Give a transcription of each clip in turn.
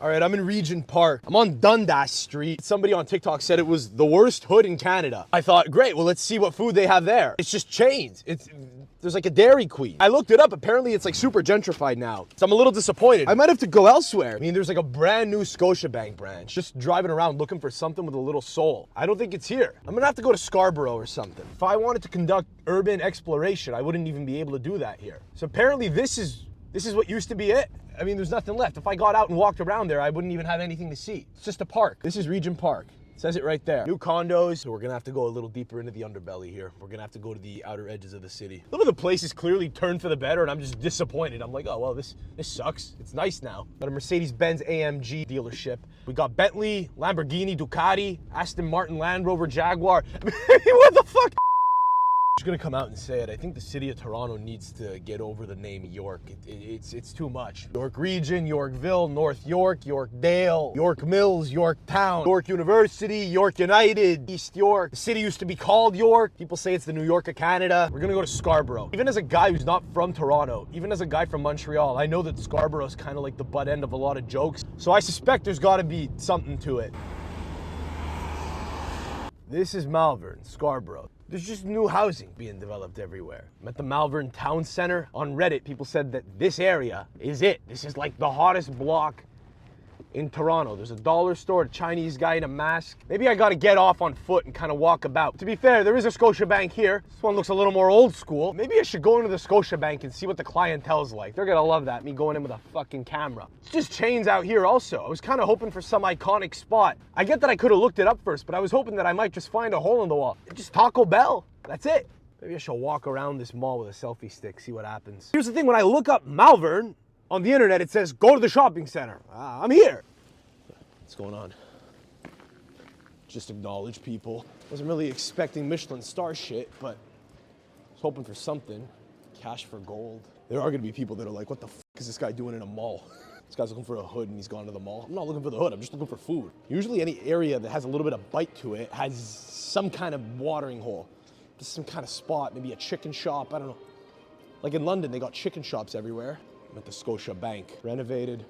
All right, I'm in Regent Park. I'm on Dundas Street. Somebody on TikTok said it was the worst hood in Canada. I thought, great, well, let's see what food they have there. It's just chains. There's like a Dairy Queen. I looked it up. Apparently, it's like super gentrified now. So I'm a little disappointed. I might have to go elsewhere. I mean, there's like a brand new Scotiabank branch. Just driving around looking for something with a little soul. I don't think it's here. I'm gonna have to go to Scarborough or something. If I wanted to conduct urban exploration, I wouldn't even be able to do that here. So apparently this is what used to be it. I mean, there's nothing left. If I got out and walked around there, I wouldn't even have anything to see. It's just a park. This is Regent Park. It says it right there. New condos. So we're gonna have to go a little deeper into the underbelly here. We're gonna have to go to the outer edges of the city. Some of the place is clearly turned for the better and I'm just disappointed. I'm like, oh, well, this sucks. It's nice now. Got a Mercedes-Benz AMG dealership. We got Bentley, Lamborghini, Ducati, Aston Martin, Land Rover, Jaguar. What the fuck? I'm just gonna come out and say it. I think the city of Toronto needs to get over the name York. It's too much. York Region, Yorkville, North York, Yorkdale, York Mills, Yorktown, York University, York United, East York. The city used to be called York. People say it's the New York of Canada. We're gonna go to Scarborough. Even as a guy who's not from Toronto, even as a guy from Montreal, I know that Scarborough is kind of like the butt end of a lot of jokes. So I suspect there's gotta be something to it. This is Malvern, Scarborough. There's just new housing being developed everywhere. I'm at the Malvern Town Center. On Reddit, people said that this area is it. This is like the hottest block in Toronto. There's a dollar store, a Chinese guy in a mask. Maybe I gotta get off on foot and kind of walk about. To be fair, there is a Scotiabank here. This one looks a little more old school. Maybe I should go into the Scotiabank and see what the clientele's like. They're gonna love that, me going in with a fucking camera. It's just chains out here also. I was kind of hoping for some iconic spot. I get that I could have looked it up first, but I was hoping that I might just find a hole in the wall. Just Taco Bell, that's it. Maybe I should walk around this mall with a selfie stick, see what happens. Here's the thing, when I look up Malvern, on the internet, it says, go to the shopping center. I'm here. What's going on? Just acknowledge people. Wasn't really expecting Michelin star shit, but I was hoping for something. Cash for gold. There are gonna be people that are like, what the f is this guy doing in a mall? This guy's looking for a hood and he's gone to the mall. I'm not looking for the hood, I'm just looking for food. Usually any area that has a little bit of bite to it has some kind of watering hole. Just some kind of spot, maybe a chicken shop, I don't know. Like in London, they got chicken shops everywhere. I'm at the Scotiabank. Renovated,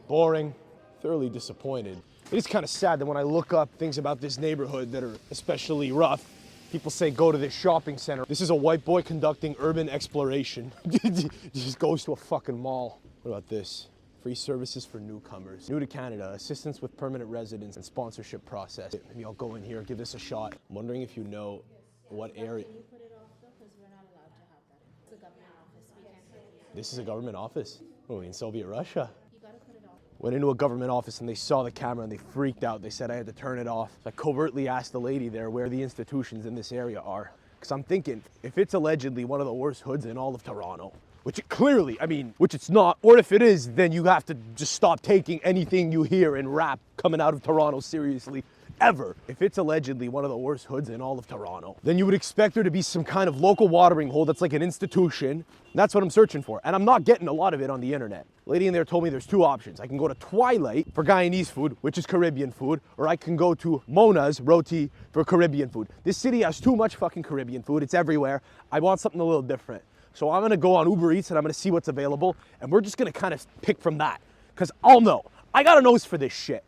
boring, thoroughly disappointed. It is kind of sad that when I look up things about this neighborhood that are especially rough, people say go to this shopping center. This is a white boy conducting urban exploration. He just goes to a fucking mall. What about this? Free services for newcomers. New to Canada, assistance with permanent residence and sponsorship process. Maybe I'll go in here, give this a shot. I'm wondering if you know what area. Can you put it off though, because we're not allowed to have that. It's a government office. We can't have it. This is a government office? What are we in Soviet Russia? You gotta put it off. Went into a government office and they saw the camera and they freaked out. They said I had to turn it off. So I covertly asked the lady there where the institutions in this area are. Because I'm thinking, if it's allegedly one of the worst hoods in all of Toronto, which it clearly, I mean, which it's not, or if it is, then you have to just stop taking anything you hear in rap coming out of Toronto seriously. Ever. If it's allegedly one of the worst hoods in all of Toronto, then you would expect there to be some kind of local watering hole that's like an institution. That's what I'm searching for. And I'm not getting a lot of it on the internet. Lady in there told me there's two options. I can go to Twilight for Guyanese food, which is Caribbean food, or I can go to Mona's, Roti, for Caribbean food. This city has too much fucking Caribbean food. It's everywhere. I want something a little different. So I'm gonna go on Uber Eats and I'm gonna see what's available. And we're just gonna kind of pick from that. Cause I'll know. I got a nose for this shit.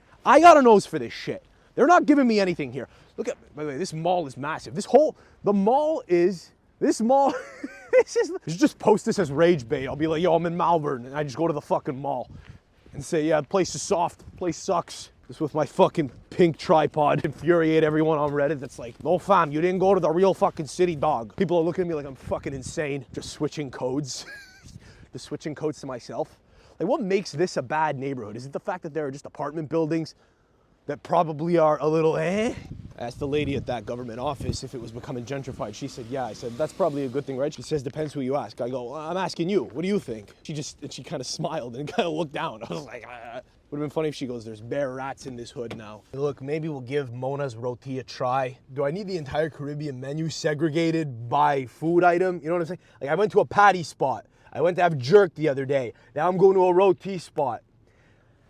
They're not giving me anything here. Look at, by the way, this mall is massive. This mall, this just post this as rage bait. I'll be like, yo, I'm in Malvern, and I just go to the fucking mall and say, yeah, the place is soft, the place sucks. Just with my fucking pink tripod, infuriate everyone on Reddit that's like, no fam, you didn't go to the real fucking city, dog. People are looking at me like I'm fucking insane. Just switching codes. Just switching codes to myself. Like, what makes this a bad neighborhood? Is it the fact that there are just apartment buildings that probably are a little I asked the lady at that government office if it was becoming gentrified. She said, yeah. I said, that's probably a good thing, right? She says, depends who you ask. I go, well, I'm asking you. What do you think? She kind of smiled and kind of looked down. I was like, Would have been funny if she goes, there's bare rats in this hood now. Look, maybe we'll give Mona's Roti a try. Do I need the entire Caribbean menu segregated by food item? You know what I'm saying? Like, I went to a patty spot. I went to have jerk the other day. Now I'm going to a Roti spot.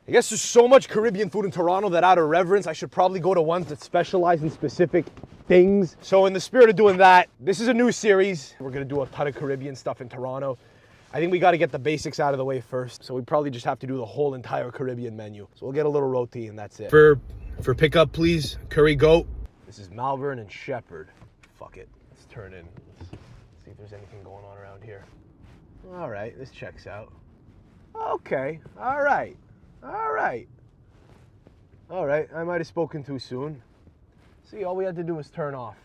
I guess there's so much Caribbean food in Toronto that out of reverence, I should probably go to ones that specialize in specific things. So in the spirit of doing that, this is a new series. We're gonna do a ton of Caribbean stuff in Toronto. I think we got to get the basics out of the way first. So we probably just have to do the whole entire Caribbean menu. So we'll get a little roti and that's it. For pickup, please, curry goat. This is Malvern and Shepherd. Fuck it. Let's turn in. Let's see if there's anything going on around here. All right, this checks out. Okay, all right, all right. All right, I might have spoken too soon. See, all we had to do was turn off.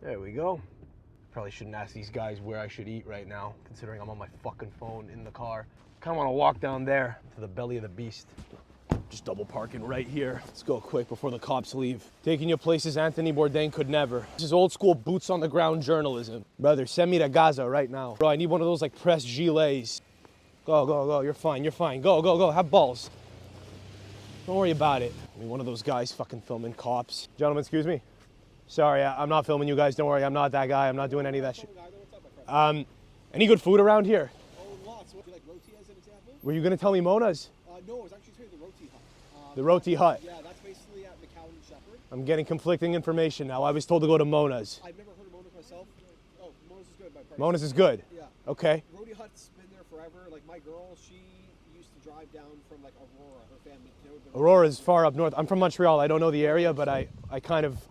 There we go. Probably shouldn't ask these guys where I should eat right now, considering I'm on my fucking phone in the car. Kind of want to walk down there to the belly of the beast. Just double parking right here. Let's go quick before the cops leave. Taking you places Anthony Bourdain could never. This is old school boots on the ground journalism. Brother, send me to Gaza right now. Bro, I need one of those like press gilets. Go, go, go, you're fine, you're fine. Go, go, go, have balls. Don't worry about it. I mean, one of those guys fucking filming cops. Gentlemen, excuse me. Sorry, I'm not filming you guys, don't worry. I'm not that guy, I'm not doing any of that shit. Any good food around here? Oh, lots. Would you like roti as an example? Were you gonna tell me Mona's? No, I was actually saying the Roti Hut. The Roti Hut? Yeah, that's basically at McCowan and Shepherd. I'm getting conflicting information now. I was told to go to Mona's. I've never heard of Mona's myself. Oh, Mona's is good. Mona's is good? Yeah. Okay. Roti Hut's been there forever. Like my girl, she used to drive down from like Aurora, her family. Aurora's far up north. I'm from Montreal. I don't know the area, but I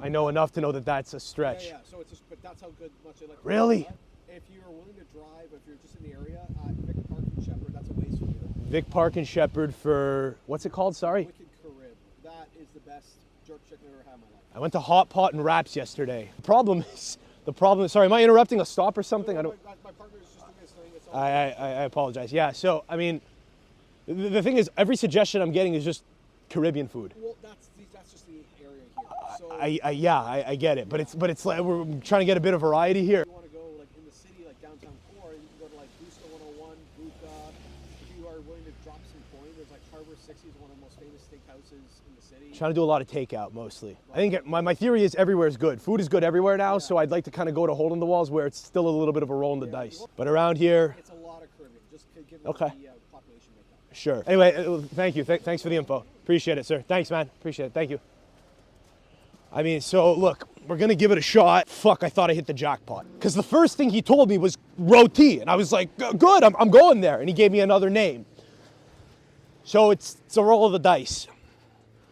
know enough to know that that's a stretch. Yeah, so it's just, but that's how good much I like. Really? If you're willing to drive, if you're just in the area, Vic Park and Shepherd, that's a ways from here. Vic Park and Shepherd for, what's it called? Sorry? Wicked Carib. That is the best jerk chicken I've ever had in my life. I went to Hot Pot and Wraps yesterday. The problem is, sorry, am I interrupting a stop or something? No, my partner's just doing this thing. It's all I apologize. Yeah, so, I mean, the thing is, every suggestion I'm getting is just Caribbean food. Well, that's just the area here. So I get it, but it's like we're trying to get a bit of variety here. if you want to go like in the city, like downtown core, you can go to like Busto 101, Buka. If you are willing to drop some coin, there's like Harbor 60 is one of the most famous steakhouses in the city. Trying to do a lot of takeout mostly. I think my theory is everywhere is good. Food is good everywhere now, so I'd like to kind of go to hole in the walls where it's still a little bit of a roll in the dice. But around here, It's a lot of Caribbean, just given Okay. the population makeup. sure. Anyway, thank you. Thanks for the info. Appreciate it, sir. Thanks, man. Appreciate it. Thank you. I mean, so look, we're gonna give it a shot. Fuck, I thought I hit the jackpot. Because the first thing he told me was Roti, and I was like, good, I'm going there. And he gave me another name. So it's a roll of the dice.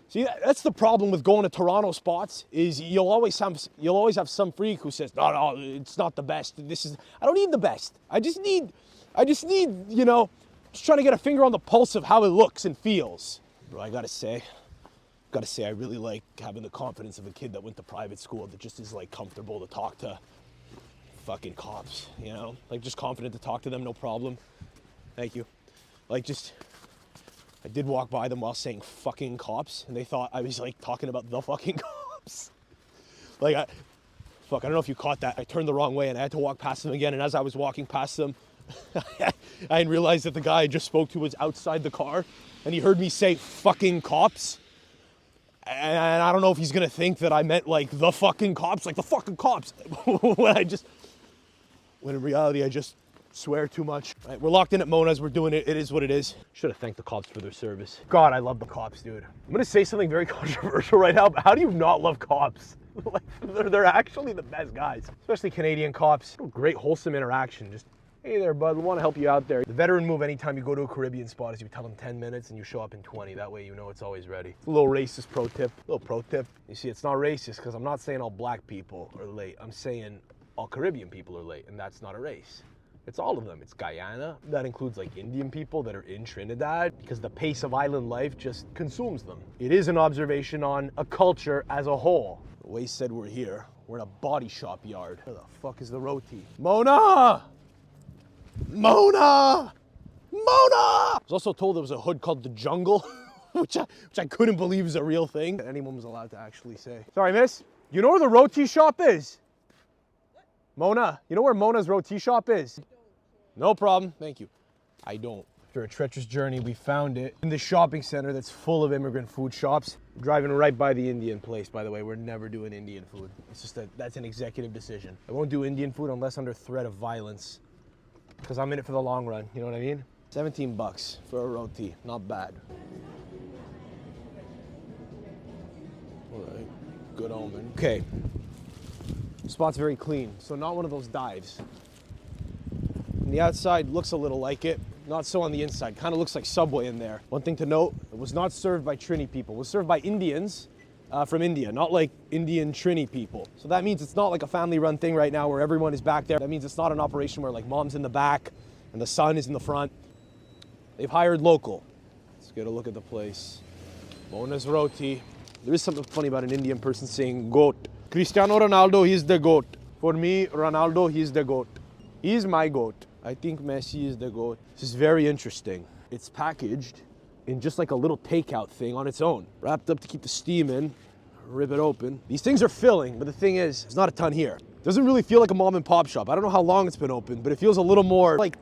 See, that's the problem with going to Toronto spots is you'll always have some freak who says, no, it's not the best. I don't need the best. I just need, you know, just trying to get a finger on the pulse of how it looks and feels. Bro, I gotta say, I really like having the confidence of a kid that went to private school that just is like comfortable to talk to fucking cops, you know? Like just confident to talk to them, no problem. Thank you. Like just, I did walk by them while saying fucking cops and they thought I was like talking about the fucking cops. Like I don't know if you caught that. I turned the wrong way and I had to walk past them again, and as I was walking past them, I didn't realize that the guy I just spoke to was outside the car and he heard me say fucking cops. And I don't know if he's gonna think that I meant like the fucking cops, like the fucking cops. when in reality I just swear too much. Right, we're locked in at Mona's, we're doing it, it is what it is. Should have thanked the cops for their service. God, I love the cops, dude. I'm gonna say something very controversial right now, but how do you not love cops? Like, they're actually the best guys, especially Canadian cops. Great wholesome interaction, just, hey there, bud, we want to help you out there. The veteran move anytime you go to a Caribbean spot is you tell them 10 minutes and you show up in 20. That way you know it's always ready. It's a little racist pro tip. You see, it's not racist because I'm not saying all black people are late. I'm saying all Caribbean people are late, and that's not a race. It's all of them. It's Guyana. That includes like Indian people that are in Trinidad because the pace of island life just consumes them. It is an observation on a culture as a whole. The way said we're here. We're in a body shop yard. Where the fuck is the Roti? Mona! Mona! I was also told there was a hood called the Jungle, which I couldn't believe is a real thing that anyone was allowed to actually say. Sorry, miss. You know where the Roti shop is? What? Mona, you know where Mona's Roti shop is? No problem, thank you. I don't. After a treacherous journey, we found it in the shopping center that's full of immigrant food shops. Driving right by the Indian place, by the way. We're never doing Indian food. It's just that's an executive decision. I won't do Indian food unless under threat of violence, because I'm in it for the long run, you know what I mean? 17 bucks for a Roti, not bad. All right, good omen. Okay, spot's very clean, so not one of those dives. On the outside, looks a little like it. Not so on the inside. Kind of looks like Subway in there. One thing to note, it was not served by Trini people. It was served by Indians from India, not like Indian Trini people. So that means it's not like a family-run thing right now where everyone is back there. That means it's not an operation where like mom's in the back and the son is in the front. They've hired local. Let's get a look at the place. Bonus Roti. There is something funny about an Indian person saying goat. Cristiano Ronaldo, he's the goat. For me, Ronaldo, he's the goat. He's my goat. I think Messi is the goat. This is very interesting. It's packaged in just like a little takeout thing on its own. Wrapped up to keep the steam in. Rip it open. These things are filling, but the thing is, there's not a ton here. Doesn't really feel like a mom and pop shop. I don't know how long it's been open, but it feels a little more like,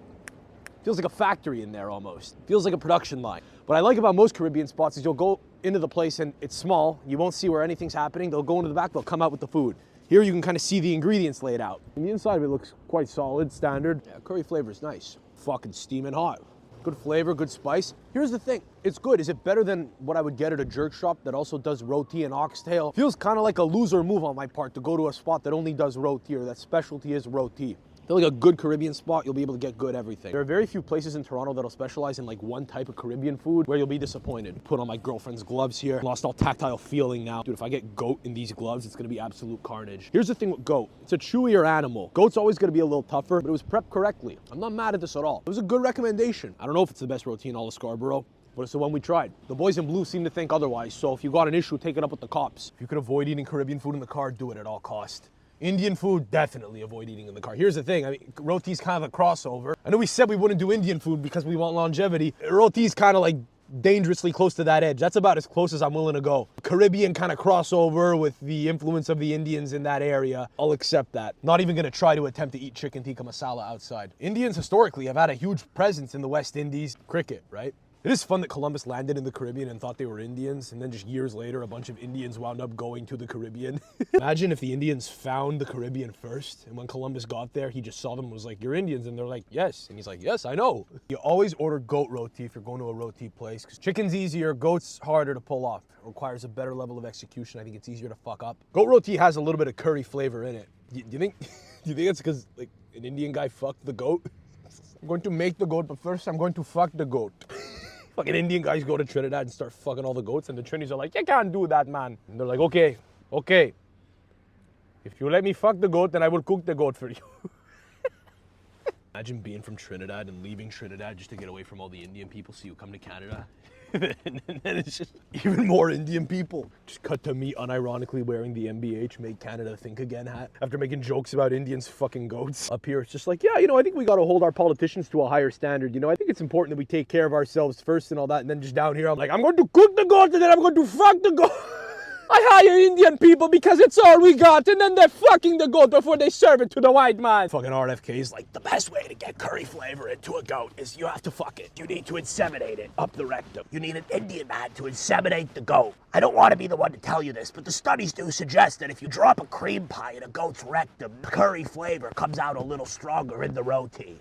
feels like a factory in there almost. Feels like a production line. What I like about most Caribbean spots is you'll go into the place and it's small. You won't see where anything's happening. They'll go into the back, they'll come out with the food. Here you can kind of see the ingredients laid out. And the inside of it looks quite solid, standard. Yeah, curry flavor is nice. Fucking steaming hot. Good flavor, good spice. Here's the thing, it's good. Is it better than what I would get at a jerk shop that also does roti and oxtail? Feels kind of like a loser move on my part to go to a spot that only does roti or that specialty is roti. I feel like a good Caribbean spot, you'll be able to get good everything. There are very few places in Toronto that'll specialize in like one type of Caribbean food where you'll be disappointed. Put on my girlfriend's gloves here. Lost all tactile feeling now. Dude, if I get goat in these gloves, it's gonna be absolute carnage. Here's the thing with goat. It's a chewier animal. Goat's always gonna be a little tougher, but it was prepped correctly. I'm not mad at this at all. It was a good recommendation. I don't know if it's the best roti in all of Scarborough, but it's the one we tried. The boys in blue seem to think otherwise, so if you got an issue, take it up with the cops. If you could avoid eating Caribbean food in the car, do it at all cost. Indian food, definitely avoid eating in the car. Here's the thing, I mean, roti's kind of a crossover. I know we said we wouldn't do Indian food because we want longevity. Roti's kind of like dangerously close to that edge. That's about as close as I'm willing to go. Caribbean kind of crossover with the influence of the Indians in that area. I'll accept that. Not even gonna try to attempt to eat chicken tikka masala outside. Indians historically have had a huge presence in the West Indies. Cricket, right? It is fun that Columbus landed in the Caribbean and thought they were Indians, and then just years later, a bunch of Indians wound up going to the Caribbean. Imagine if the Indians found the Caribbean first, and when Columbus got there, he just saw them and was like, "You're Indians," and they're like, "Yes," and he's like, "Yes, I know." You always order goat roti if you're going to a roti place, because chicken's easier, goat's harder to pull off. It requires a better level of execution. I think it's easier to fuck up. Goat roti has a little bit of curry flavor in it. Do you think it's because like an Indian guy fucked the goat? I'm going to make the goat, but first I'm going to fuck the goat. Fucking Indian guys go to Trinidad and start fucking all the goats, and the Trinis are like, "You can't do that, man." And they're like, okay. If you let me fuck the goat, then I will cook the goat for you. Imagine being from Trinidad and leaving Trinidad just to get away from all the Indian people so you come to Canada. And then it's just even more Indian people. Just cut to me unironically wearing the MBH Make Canada Think Again hat after making jokes about Indians fucking goats. Up here, it's just like, yeah, I think we got to hold our politicians to a higher standard. I think it's important that we take care of ourselves first and all that. And then just down here, I'm like, I'm going to cook the goat and then I'm going to fuck the goat. I hire Indian people because it's all we got, and then they're fucking the goat before they serve it to the white man. Fucking RFK is like, the best way to get curry flavor into a goat is you have to fuck it. You need to inseminate it up the rectum. You need an Indian man to inseminate the goat. I don't want to be the one to tell you this, but the studies do suggest that if you drop a cream pie in a goat's rectum, the curry flavor comes out a little stronger in the roti.